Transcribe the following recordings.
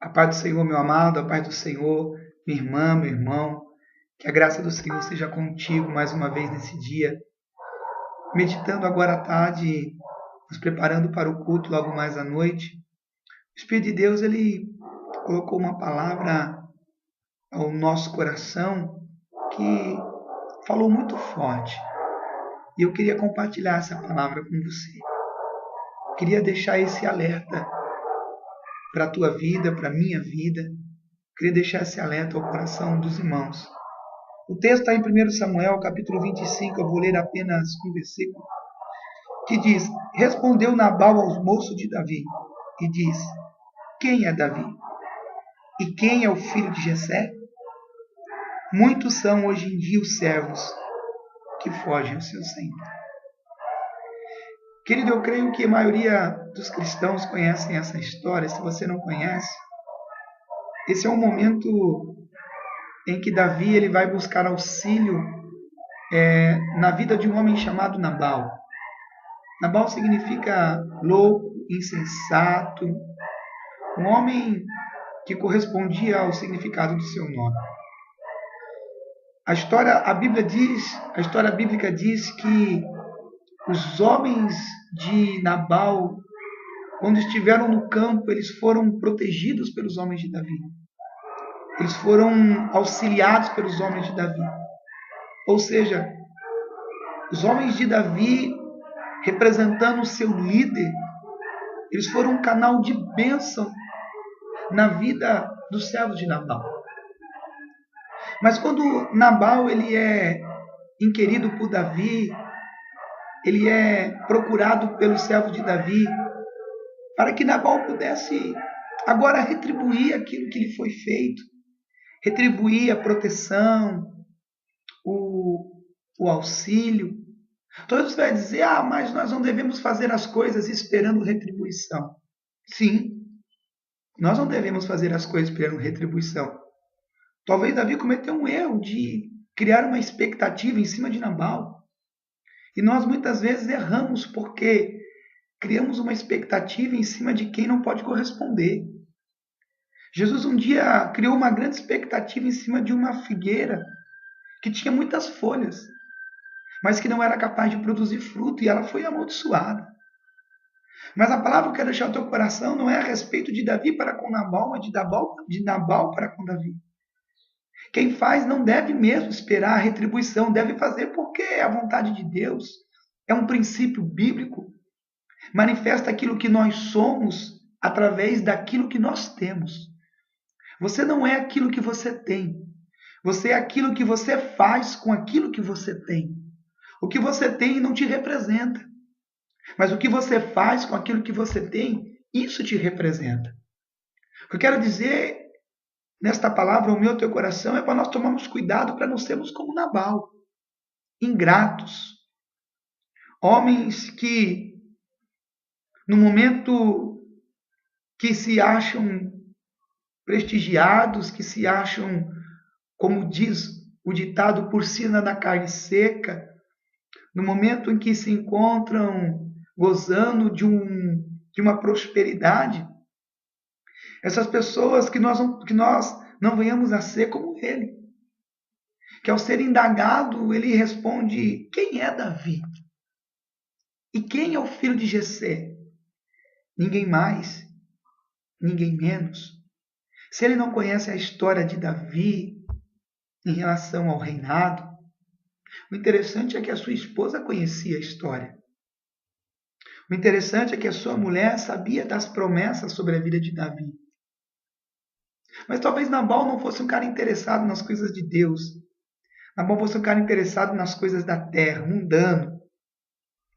A paz do Senhor, meu amado, a paz do Senhor, minha irmã, meu irmão. Que a graça do Senhor seja contigo mais uma vez nesse dia. Meditando agora à tarde, nos preparando para o culto logo mais à noite. O Espírito de Deus, ele colocou uma palavra ao nosso coração que falou muito forte. E eu queria compartilhar essa palavra com você. Queria deixar esse alerta para a tua vida, para a minha vida. Queria deixar esse alerta ao coração dos irmãos. O texto está em 1 Samuel, capítulo 25, eu vou ler apenas um versículo, que diz: Respondeu Nabal aos moços de Davi, e diz: Quem é Davi? E quem é o filho de Jessé? Muitos são hoje em dia os servos que fogem ao seu senhor. Querido, eu creio que a maioria dos cristãos conhecem essa história. Se você não conhece, esse é um momento em que Davi ele vai buscar auxílio na vida de um homem chamado Nabal. Nabal significa louco, insensato, um homem que correspondia ao significado do seu nome. A história bíblica diz que os homens de Nabal, quando estiveram no campo, eles foram protegidos pelos homens de Davi. Eles foram auxiliados pelos homens de Davi. Ou seja, os homens de Davi, representando o seu líder, eles foram um canal de bênção na vida dos servos de Nabal. Mas quando Nabal ele é inquirido por Davi, ele é procurado pelos servos de Davi, para que Nabal pudesse agora retribuir aquilo que lhe foi feito, retribuir a proteção, o auxílio. Todos vão dizer, mas nós não devemos fazer as coisas esperando retribuição. Sim, nós não devemos fazer as coisas esperando retribuição. Talvez Davi cometeu um erro de criar uma expectativa em cima de Nabal. E nós muitas vezes erramos porque criamos uma expectativa em cima de quem não pode corresponder. Jesus um dia criou uma grande expectativa em cima de uma figueira que tinha muitas folhas, mas que não era capaz de produzir fruto, e ela foi amaldiçoada. Mas a palavra que eu quero deixar no teu coração não é a respeito de Davi para com Nabal, mas de Nabal para com Davi. Quem faz não deve mesmo esperar a retribuição, deve fazer porque é a vontade de Deus. É um princípio bíblico. Manifesta aquilo que nós somos através daquilo que nós temos. Você não é aquilo que você tem. Você é aquilo que você faz com aquilo que você tem. O que você tem não te representa. Mas o que você faz com aquilo que você tem, isso te representa. O que eu quero dizer nesta palavra, o meu teu coração, é para nós tomarmos cuidado para não sermos como Nabal, ingratos, homens que no momento que se acham prestigiados, que se acham, como diz o ditado, por cima da carne seca, no momento em que se encontram gozando de uma prosperidade, essas pessoas que nós não venhamos a ser como ele. Que ao ser indagado, ele responde: quem é Davi? E quem é o filho de Jessé? Ninguém mais, ninguém menos. Se ele não conhece a história de Davi em relação ao reinado, o interessante é que a sua esposa conhecia a história. O interessante é que a sua mulher sabia das promessas sobre a vida de Davi. Mas talvez Nabal não fosse um cara interessado nas coisas de Deus. Nabal fosse um cara interessado nas coisas da terra, mundano,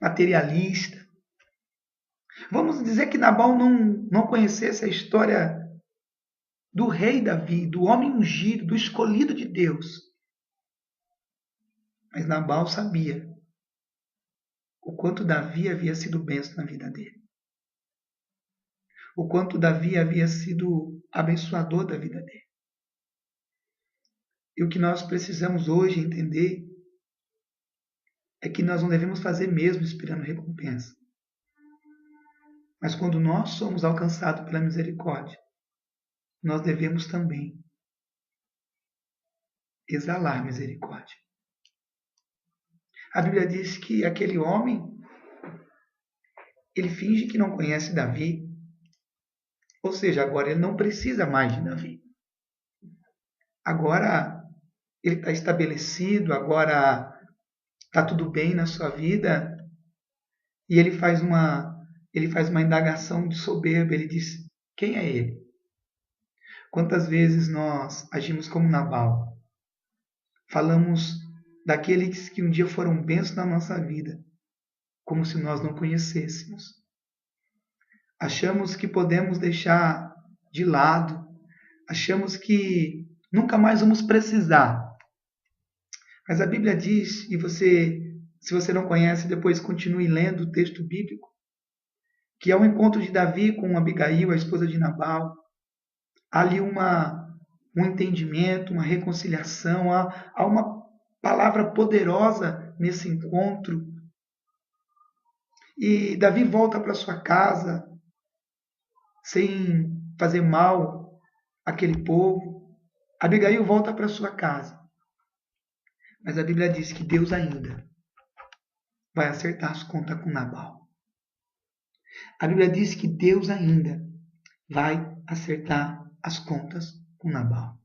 materialista. Vamos dizer que Nabal não conhecesse a história do rei Davi, do homem ungido, do escolhido de Deus. Mas Nabal sabia o quanto Davi havia sido bênção na vida dele. O quanto Davi havia sido abençoador da vida dele. E o que nós precisamos hoje entender é que nós não devemos fazer mesmo esperando recompensa. Mas quando nós somos alcançados pela misericórdia, nós devemos também exalar misericórdia. A Bíblia diz que aquele homem, ele finge que não conhece Davi, ou seja, agora ele não precisa mais de Davi. Agora ele está estabelecido, agora está tudo bem na sua vida, e ele faz uma indagação de soberba, ele diz, quem é ele? Quantas vezes nós agimos como Nabal? Falamos daqueles que um dia foram bênçãos na nossa vida, como se nós não conhecêssemos. Achamos que podemos deixar de lado, achamos que nunca mais vamos precisar. Mas a Bíblia diz, e se você não conhece, depois continue lendo o texto bíblico, que ao encontro de Davi com Abigail, a esposa de Nabal, há ali um entendimento, uma reconciliação, há uma palavra poderosa nesse encontro. E Davi volta para sua casa sem fazer mal àquele povo. Abigail volta para sua casa. Mas a Bíblia diz que Deus ainda vai acertar as contas com Nabal. A Bíblia diz que Deus ainda vai acertar as contas com Nabal.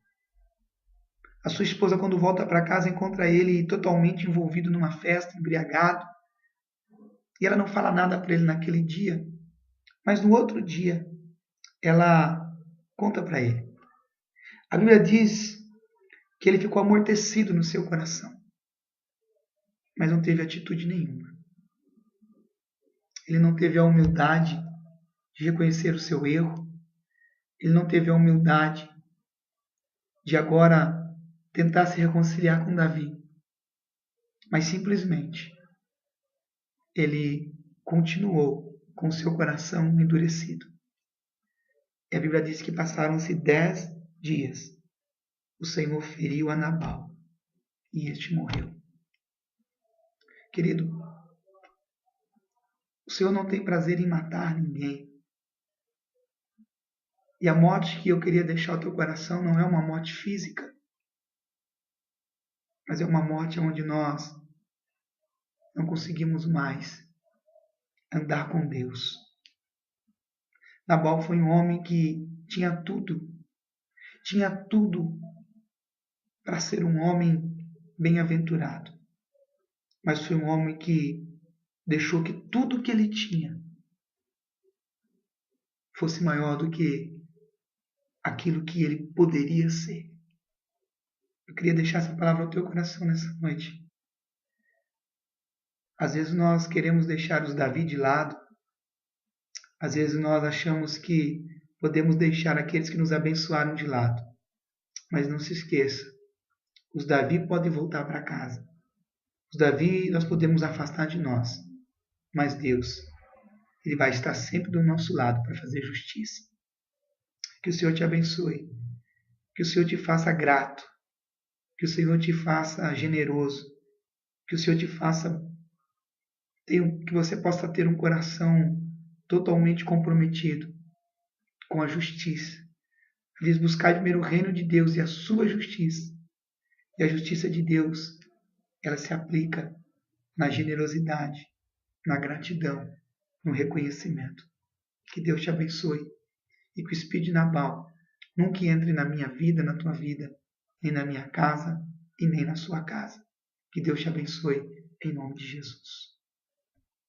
A sua esposa, quando volta para casa, encontra ele totalmente envolvido numa festa, embriagado. E ela não fala nada para ele naquele dia. Mas no outro dia, ela conta para ele. A Bíblia diz que ele ficou amortecido no seu coração, mas não teve atitude nenhuma. Ele não teve a humildade de reconhecer o seu erro. Ele não teve a humildade de agora tentar se reconciliar com Davi. Mas simplesmente ele continuou com seu coração endurecido. E a Bíblia diz que passaram-se 10 dias. O Senhor feriu a Nabal e este morreu. Querido, o Senhor não tem prazer em matar ninguém. E a morte que eu queria deixar ao teu coração não é uma morte física, mas é uma morte onde nós não conseguimos mais andar com Deus. Nabal foi um homem que tinha tudo para ser um homem bem-aventurado, mas foi um homem que deixou que tudo que ele tinha fosse maior do que aquilo que ele poderia ser. Eu queria deixar essa palavra ao teu coração nessa noite. Às vezes nós queremos deixar os Davi de lado. Às vezes nós achamos que podemos deixar aqueles que nos abençoaram de lado. Mas não se esqueça, os Davi podem voltar para casa. Os Davi nós podemos afastar de nós. Mas Deus, Ele vai estar sempre do nosso lado para fazer justiça. Que o Senhor te abençoe. Que o Senhor te faça grato. Que o Senhor te faça generoso. Que o Senhor te faça que você possa ter um coração totalmente comprometido com a justiça. Diz, buscar primeiro o reino de Deus e a sua justiça. E a justiça de Deus, ela se aplica na generosidade, na gratidão, no reconhecimento. Que Deus te abençoe e que o espírito de Nabal nunca entre na minha vida, na tua vida, nem na minha casa e nem na sua casa. Que Deus te abençoe em nome de Jesus.